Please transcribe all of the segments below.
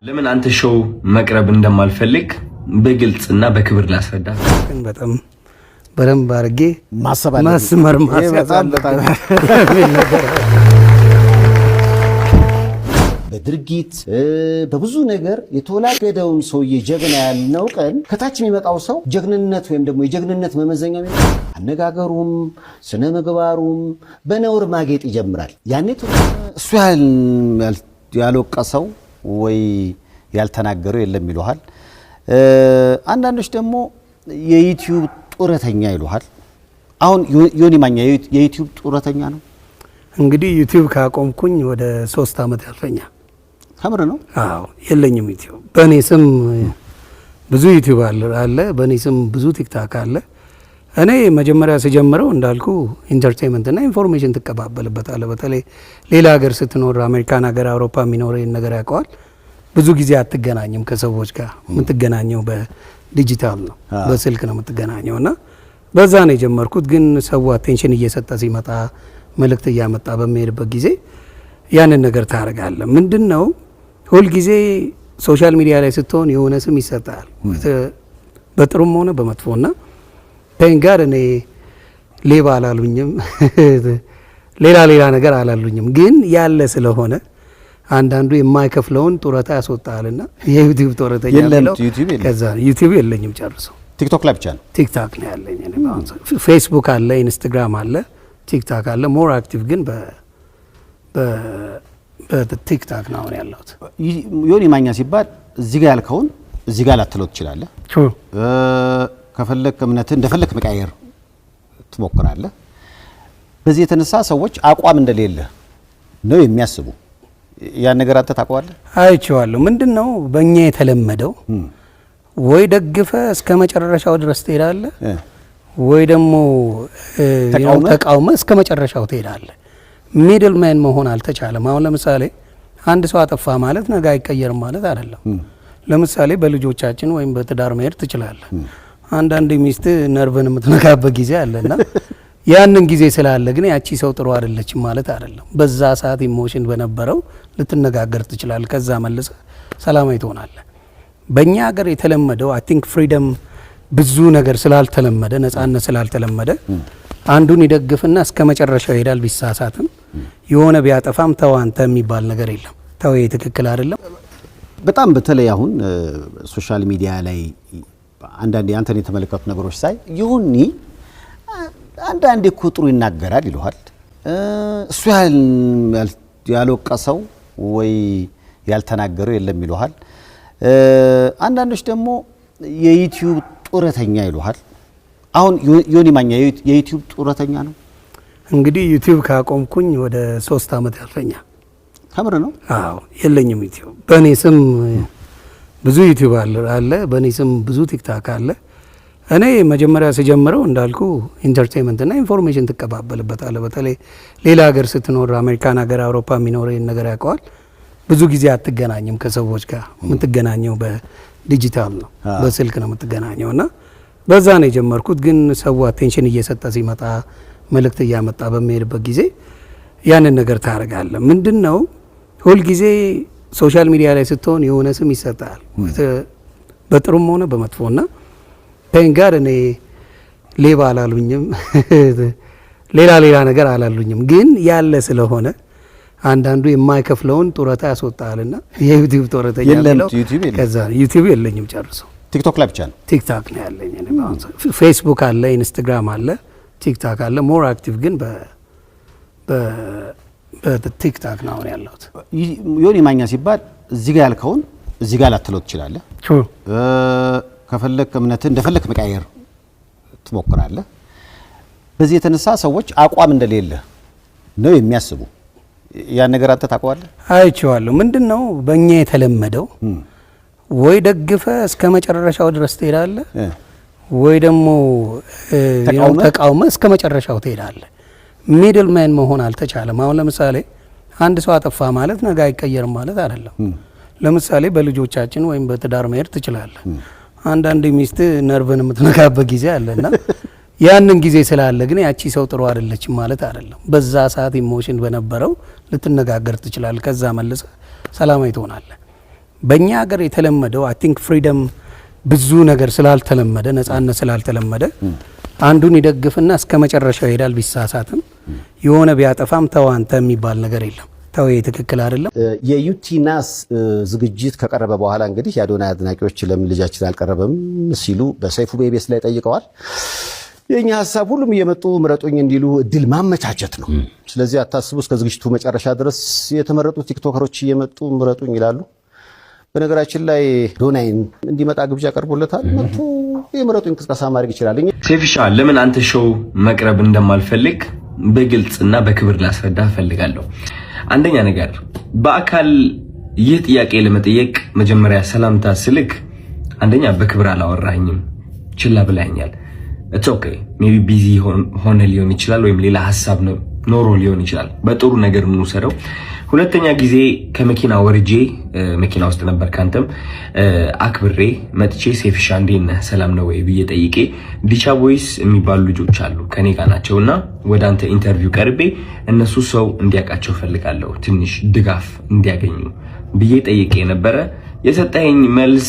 ለምን አንተ ሾው መቅረብ እንደማልፈልግ በግልጽና በክብር ላስረዳ። በጣም በደንብ አድርጌ ማሰባለ ማስመር በድርጊት በብዙ ነገር የተወላገደውን ሰውዬ ጀግና ያልነው ቀን ከታች የሚመጣው ሰው ጀግንነት ወይም ደግሞ የጀግንነት መመዘኛ አነጋገሩም ስነ ምግባሩም በነውር ማጌጥ ይጀምራል። ያኔ እሱ ያልወቀሰው ወይ ያልተናገረው የለም ይሉሃል። አንዳንዶች ደግሞ የዩቲዩብ ጡረተኛ ይሉሃል። አሁን ዮኒ ማኛ የዩቲዩብ ጡረተኛ ነው። እንግዲህ ዩቲዩብ ካቆምኩኝ ወደ 3 አመት ያልፈኛል። ከምር ነው? አዎ የለኝም ዩቲዩብ። በእኔ ስም ብዙ ዩቲዩብ አለ፣ በእኔ ስም ብዙ ቲክታክ አለ። እኔ መጀመሪያ ስጀምረው እንዳልኩ ኢንተርቴይንመንት እና ኢንፎርሜሽን ትቀባበልበታለህ። በተለይ ሌላ ሀገር ስትኖር አሜሪካን ሀገር፣ አውሮፓ የሚኖር ነገር ያውቀዋል። ብዙ ጊዜ አትገናኝም ከሰዎች ጋር። የምትገናኘው በዲጂታል ነው፣ በስልክ ነው የምትገናኘው እና በዛ ነው የጀመርኩት። ግን ሰው አቴንሽን እየሰጠ ሲመጣ መልእክት እያመጣ በሚሄድበት ጊዜ ያንን ነገር ታደርጋለህ። ምንድነው ሁልጊዜ ሶሻል ሚዲያ ላይ ስትሆን የሆነ ስም ይሰጣል፣ በጥሩም ሆነ በመጥፎና ጋር እኔ ሌባ አላሉኝም፣ ሌላ ነገር አላሉኝም። ግን ያለ ስለሆነ አንዳንዱ የማይከፍለውን ጡረታ ያስወጣልና የዩቲዩብ ጡረተኛ ያለው ከዛ ዩቲዩብ የለኝም ጨርሶ። ቲክቶክ ላይ ብቻ ነው? ቲክታክ ነው ያለኝ። እኔ ፌስቡክ አለ፣ ኢንስታግራም አለ፣ ቲክታክ አለ። ሞር አክቲቭ ግን በቲክታክ ነው አሁን ያለሁት። ዮኒ ማኛ ሲባል እዚህ ጋር ያልከውን እዚህ ጋር ላትለው ትችላለህ። ከፈለክ እምነትህ እንደፈለክ መቀየር ትሞክራለህ። በዚህ የተነሳ ሰዎች አቋም እንደሌለ ነው የሚያስቡ። ያን ነገር አንተ ታውቀዋለህ? አይቼዋለሁ። ምንድነው በእኛ የተለመደው ወይ ደግፈ እስከ መጨረሻው ድረስ ትሄዳለህ ወይ ደግሞ ተቃውመ እስከ መጨረሻው ትሄዳለህ። ሚድል ማን መሆን አልተቻለም። አሁን ለምሳሌ አንድ ሰው አጠፋ ማለት ነገ አይቀየርም ማለት አይደለም። ለምሳሌ በልጆቻችን ወይም በትዳር መሄድ ትችላለህ። አንዳንድ ሚስት ነርቭን የምትነካበት ጊዜ አለና ያንን ጊዜ ስላለ ግን ያቺ ሰው ጥሩ አይደለችም ማለት አይደለም። በዛ ሰዓት ኢሞሽን በነበረው ልትነጋገር ትችላለህ። ከዛ መልሰ ሰላማዊ ትሆናለህ። በእኛ ሀገር የተለመደው አይ ቲንክ ፍሪደም ብዙ ነገር ስላልተለመደ፣ ነጻነት ስላልተለመደ አንዱን ይደግፍና እስከ መጨረሻው ይሄዳል። ቢሳሳትም የሆነ ቢያጠፋም ተው አንተ የሚባል ነገር የለም። ተው ትክክል አይደለም። በጣም በተለይ አሁን ሶሻል ሚዲያ ላይ አንዳንዴ አንተን የተመለከቱ ነገሮች ሳይ ዮኒ አንዳንዴ እኮ ጥሩ ይናገራል ይሉሃል። እሱ ያልወቀሰው ወይ ያልተናገረው የለም ይሉሃል። አንዳንዶች ደግሞ የዩቲዩብ ጡረተኛ ይሉሃል። አሁን ዮኒ ማኛ የዩቲዩብ ጡረተኛ ነው? እንግዲህ ዩቲዩብ ካቆምኩኝ ወደ 3 አመት ያልፈኛል። ከምር ነው? አዎ የለኝም ዩቲዩብ። በእኔ ስም ብዙ ዩቲዩብ አለ፣ በእኔ ስም ብዙ ቲክታክ አለ። እኔ መጀመሪያ ስጀምረው እንዳልኩ ኢንተርቴይንመንት እና ኢንፎርሜሽን ትቀባበልበታለህ። በተለይ ሌላ ሀገር ስትኖር አሜሪካን ሀገር፣ አውሮፓ የሚኖር ነገር ያውቀዋል። ብዙ ጊዜ አትገናኝም ከሰዎች ጋር። የምትገናኘው በዲጂታል ነው፣ በስልክ ነው የምትገናኘው እና በዛ ነው የጀመርኩት። ግን ሰው አቴንሽን እየሰጠ ሲመጣ መልእክት እያመጣ በሚሄድበት ጊዜ ያንን ነገር ታደርጋለህ። ምንድነው ሁልጊዜ ሶሻል ሚዲያ ላይ ስትሆን የሆነ ስም ይሰጣል፣ በጥሩም ሆነ በመጥፎና ጋር እኔ ሌባ አላሉኝም፣ ሌላ ነገር አላሉኝም። ግን ያለ ስለሆነ አንዳንዱ የማይከፍለውን ጡረታ ያስወጣልና የዩቲዩብ ጡረተኛ ያለው ከዛ ዩቲዩብ የለኝም ጨርሶ። ቲክቶክ ላይ ብቻ ነው? ቲክታክ ነው ያለኝ። ፌስቡክ አለ፣ ኢንስታግራም አለ፣ ቲክታክ አለ። ሞር አክቲቭ ግን በቲክታክ ነው አሁን ያለሁት። ዮኒ ማኛ ሲባል እዚህ ጋር ያልከውን እዚህ ጋር ላትለው ትችላለህ። ከፈለክ እምነትህ እንደፈለክ መቀየር ትሞክራለህ። በዚህ የተነሳ ሰዎች አቋም እንደሌለ ነው የሚያስቡ። ያን ነገር አንተ ታውቀዋለህ? አይቼዋለሁ። ምንድነው በእኛ የተለመደው ወይ ደግፈ እስከ መጨረሻው ድረስ ትሄዳለህ ወይ ደግሞ ተቃውመ እስከ መጨረሻው ትሄዳለህ። ሚድል ማን መሆን አልተቻለም። አሁን ለምሳሌ አንድ ሰው አጠፋ ማለት ነገ አይቀየርም ማለት አይደለም። ለምሳሌ በልጆቻችን ወይም በትዳር መሄድ ትችላለህ። አንዳንድ ሚስት ነርቭን የምትነካበት ጊዜ አለና ያንን ጊዜ ስላለ ግን ያቺ ሰው ጥሩ አይደለችም ማለት አይደለም። በዛ ሰዓት ኢሞሽን በነበረው ልትነጋገር ትችላለህ። ከዛ መልሰ ሰላማዊ ትሆናለህ። በእኛ ሀገር የተለመደው አይ ቲንክ ፍሪደም ብዙ ነገር ስላልተለመደ ነጻነት ስላልተለመደ አንዱን ይደግፍና እስከ መጨረሻው ይሄዳል። ቢሳሳትም የሆነ ቢያጠፋም ተው አንተ የሚባል ነገር የለም። ተው ትክክል አይደለም። የዩቲናስ ዝግጅት ከቀረበ በኋላ እንግዲህ የአዶናይ አድናቂዎች ለምን ልጃችን አልቀረበም ሲሉ በሰይፉ ቤቤስ ላይ ጠይቀዋል። የኛ ሐሳብ ሁሉም እየመጡ ምረጡኝ እንዲሉ እድል ማመቻቸት ነው። ስለዚህ አታስቡ፣ እስከ ዝግጅቱ መጨረሻ ድረስ የተመረጡ ቲክቶከሮች እየመጡ ምረጡኝ ይላሉ። በነገራችን ላይ ዶናይን እንዲመጣ ግብዣ ቀርቦለታል። መጥቶ የምረጡኝ እንቅስቃሴ ማድረግ ይችላል። ሴፊሻ ለምን አንተ ሾው መቅረብ እንደማልፈልግ በግልጽና በክብር ላስረዳ ፈልጋለሁ። አንደኛ ነገር በአካል ይህ ጥያቄ ለመጠየቅ መጀመሪያ ሰላምታ ስልክ አንደኛ በክብር አላወራኝም፣ ችላ ብላኛል። ኢትስ ኦኬ ሜቢ ቢዚ ሆነ ሊሆን ይችላል፣ ወይም ሌላ ሐሳብ ኖሮ ሊሆን ይችላል። በጥሩ ነገር እንውሰደው። ሁለተኛ ጊዜ ከመኪና ወርጄ መኪና ውስጥ ነበር ካንተም አክብሬ መጥቼ ሴፊሻ እንዴት ነህ ሰላም ነው ወይ ብዬ ጠይቄ ዲቻ ቦይስ የሚባሉ ልጆች አሉ ከኔ ጋር ናቸውና ወደ አንተ ኢንተርቪው ቀርቤ እነሱ ሰው እንዲያውቃቸው ፈልጋለሁ ትንሽ ድጋፍ እንዲያገኙ ብዬ ጠይቄ ነበረ። የሰጠኸኝ መልስ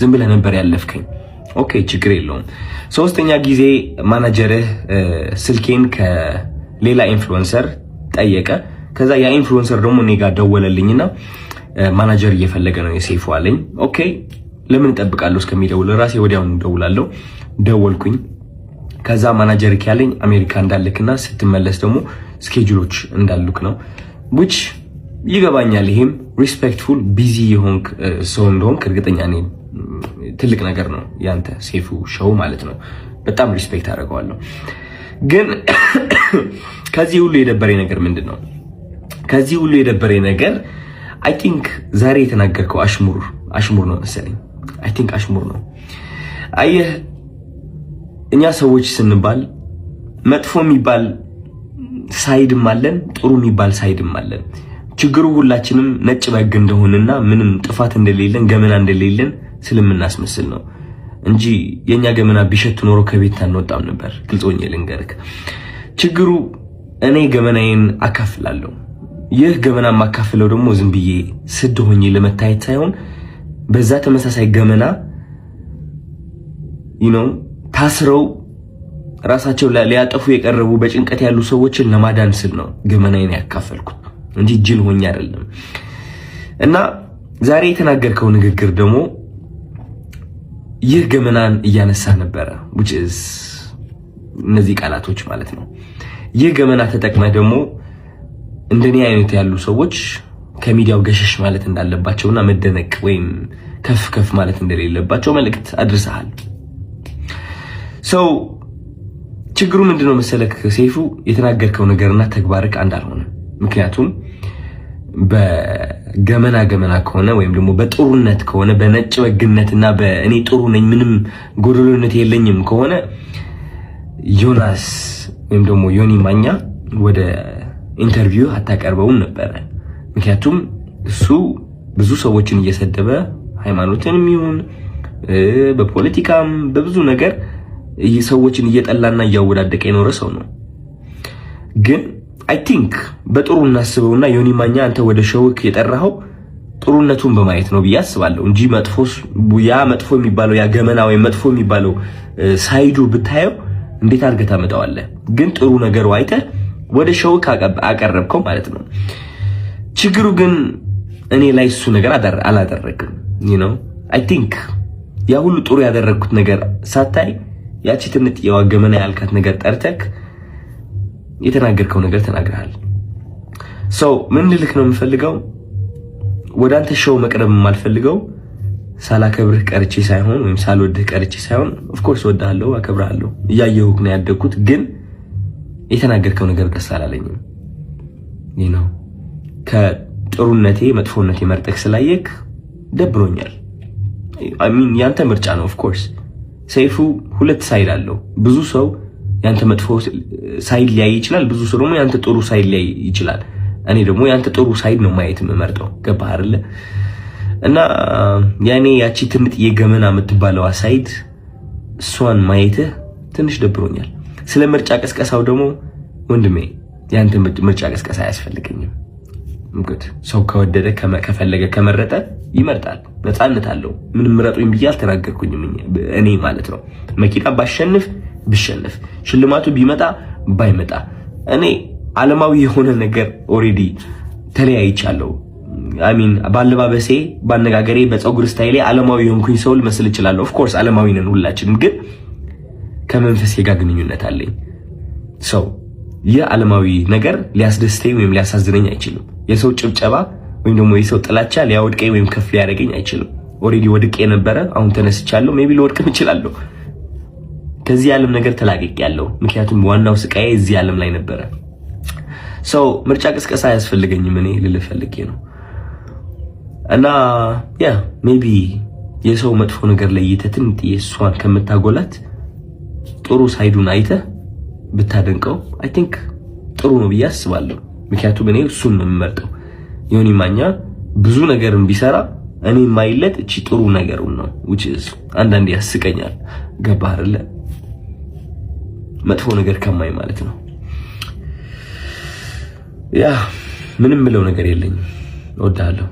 ዝም ብለህ ነበር ያለፍከኝ። ኦኬ ችግር የለውም። ሶስተኛ ጊዜ ማናጀርህ ስልኬን ከሌላ ኢንፍሉዌንሰር ጠየቀ። ከዛ ያ ኢንፍሉዌንሰር ደግሞ እኔ ጋር ደወለልኝና ማናጀር እየፈለገ ነው የሴፉ አለኝ። ኦኬ ለምን እጠብቃለሁ እስከሚደውል ራሴ ወዲያውኑ ደውላለሁ። ደወልኩኝ። ከዛ ማናጀር ያለኝ አሜሪካ እንዳልክና ስትመለስ ደግሞ ስኬጁሎች እንዳሉክ ነው። which ይገባኛል። ይሄም ሪስፔክትፉል ቢዚ የሆንክ ሰው እንደሆንክ እርግጠኛ ነኝ። ትልቅ ነገር ነው ያንተ ሴፉ ሾው ማለት ነው። በጣም ሪስፔክት አደርገዋለሁ። ግን ከዚህ ሁሉ የደበረኝ ነገር ምንድነው? ከዚህ ሁሉ የደበረኝ ነገር አይ ቲንክ ዛሬ የተናገርከው አሽሙር ነው መሰለኝ። አይ ቲንክ አሽሙር ነው። አየህ እኛ ሰዎች ስንባል መጥፎ የሚባል ሳይድም አለን፣ ጥሩ የሚባል ሳይድም አለን። ችግሩ ሁላችንም ነጭ በግ እንደሆነና ምንም ጥፋት እንደሌለን ገመና እንደሌለን ስለምናስመስል ነው እንጂ የኛ ገመና ቢሸት ኖሮ ከቤት አንወጣም ነበር። ግልጾኝ ልንገርክ፣ ችግሩ እኔ ገመናዬን አካፍላለሁ። ይህ ገመና ማካፍለው ደግሞ ዝም ብዬ ስድ ሆኜ ለመታየት ሳይሆን በዛ ተመሳሳይ ገመና ታስረው ራሳቸው ሊያጠፉ የቀረቡ በጭንቀት ያሉ ሰዎችን ለማዳን ስል ነው ገመናዬን ያካፈልኩት እንጂ ጅል ሆኜ አይደለም። እና ዛሬ የተናገርከው ንግግር ደግሞ ይህ ገመናን እያነሳ ነበረ which is እነዚህ ቃላቶች ማለት ነው። ይህ ገመና ተጠቅመ ደግሞ እንደኔ አይነት ያሉ ሰዎች ከሚዲያው ገሸሽ ማለት እንዳለባቸውና መደነቅ ወይም ከፍ ማለት እንደሌለባቸው መልእክት አድርሰሃል። ችግሩ ምንድነው መሰለክ ሴፉ፣ የተናገርከው ነገርና ተግባርክ አንድ አልሆነ። ምክንያቱም በገመና ከሆነ ወይም ደግሞ በጥሩነት ከሆነ በነጭ ወግነትና በእኔ ጥሩ ነኝ ምንም ጎደሎነት የለኝም ከሆነ ዮናስ ወይም ደግሞ ዮኒ ማኛ ወደ ኢንተርቪው አታቀርበውም ነበር። ምክንያቱም እሱ ብዙ ሰዎችን እየሰደበ ሃይማኖትንም ይሁን በፖለቲካም በብዙ ነገር ሰዎችን እየጠላና እያወዳደቀ የኖረ ሰው ነው። ግን አይ ቲንክ በጥሩ እናስበውና ዮኒ ማኛ አንተ ወደ ሾውክ የጠራኸው ጥሩነቱን በማየት ነው ብዬ አስባለሁ እንጂ መጥፎ የሚባለው ያ ገመና ወይ መጥፎ የሚባለው ሳይዱ ብታየው እንዴት አድርገህ ታመጣዋለህ? ግን ጥሩ ነገር አይተህ ወደ ሾውክ አቀረብከው ማለት ነው። ችግሩ ግን እኔ ላይ እሱ ነገር አላደረግም። አይ ቲንክ ያ ሁሉ ጥሩ ያደረግኩት ነገር ሳታይ ያቺ ትንጥ የዋገመና ያልካት ነገር ጠርተክ የተናገርከው ነገር ተናግረሃል። ምን ልልክ ነው የምፈልገው፣ ወደ አንተ ሾው መቅረብ የማልፈልገው ሳላከብርህ ቀርቼ ሳይሆን ወይም ሳልወድህ ቀርቼ ሳይሆን ኦፍ ኮርስ ወድሃለሁ፣ አከብርሃለሁ፣ እያየሁህ ነው ያደግኩት። ግን የተናገርከው ነገር ደስ አላለኝም። ከጥሩነቴ መጥፎነቴ መርጠክ ስላየክ ደብሮኛል። ያንተ ምርጫ ነው ኦፍ ኮርስ። ሰይፉ ሁለት ሳይድ አለው። ብዙ ሰው ያንተ መጥፎ ሳይድ ሊያይ ይችላል፣ ብዙ ሰው ደግሞ ያንተ ጥሩ ሳይድ ሊያይ ይችላል። እኔ ደግሞ ያንተ ጥሩ ሳይድ ነው ማየት የምመርጠው። ገባህ አይደለ? እና ያኔ ያቺ ትምጥ የገመና የምትባለው ሳይድ እሷን ማየትህ ትንሽ ደብሮኛል። ስለ ምርጫ ቀስቀሳው ደግሞ ወንድሜ ያንተ ምርጫ ቀስቀሳ አያስፈልገኝም። እንግዲህ ሰው ከወደደ ከፈለገ ከመረጠ ይመርጣል፣ ነፃነት አለው። ምንም ምረጡኝ ብዬ አልተናገርኩኝም እኔ ማለት ነው። መኪና ባሸንፍ ብሸንፍ ሽልማቱ ቢመጣ ባይመጣ እኔ ዓለማዊ የሆነ ነገር ኦሬዲ ተለያይቻለሁ። አሚን ባለባበሴ፣ ባነጋገሬ፣ በፀጉር ስታይሌ ዓለማዊ የሆንኩኝ ሰው ልመስል እችላለሁ። ኦፍ ኮርስ ዓለማዊ ነን ሁላችንም፣ ግን ከመንፈሴ ጋር ግንኙነት አለኝ። ሰው ይህ ዓለማዊ ነገር ሊያስደስተኝ ወይም ሊያሳዝነኝ አይችልም። የሰው ጭብጨባ ወይም ደግሞ የሰው ጥላቻ ሊያወድቀኝ ወይም ከፍ ሊያደርገኝ አይችልም። ኦሬዲ ወድቄ ነበረ፣ አሁን ተነስቻለሁ። ሜቢ ልወድቅም እችላለሁ። ከዚህ ዓለም ነገር ተላቅቄያለሁ። ምክንያቱም ዋናው ስቃዬ እዚህ ዓለም ላይ ነበረ። ሰው ምርጫ ቅስቀሳ አያስፈልገኝም እኔ ልልህ ፈልጌ ነው። እና ያ ሜቢ የሰው መጥፎ ነገር ለይተህ ትንጥዬ እሷን ከምታጎላት ጥሩ ሳይዱን አይተህ ብታደንቀው አይ ቲንክ ጥሩ ነው ብዬ አስባለሁ። ምክንያቱም እኔ እሱን ነው የምመርጠው። ዮኒ ማኛ ብዙ ነገርን ቢሰራ እኔ የማይለት እቺ ጥሩ ነገሩን ነው which is አንዳንዴ ያስቀኛል። ገባህ አይደለ? መጥፎ ነገር ከማይ ማለት ነው። ያ ምንም ብለው ነገር የለኝም። እወድሃለሁ።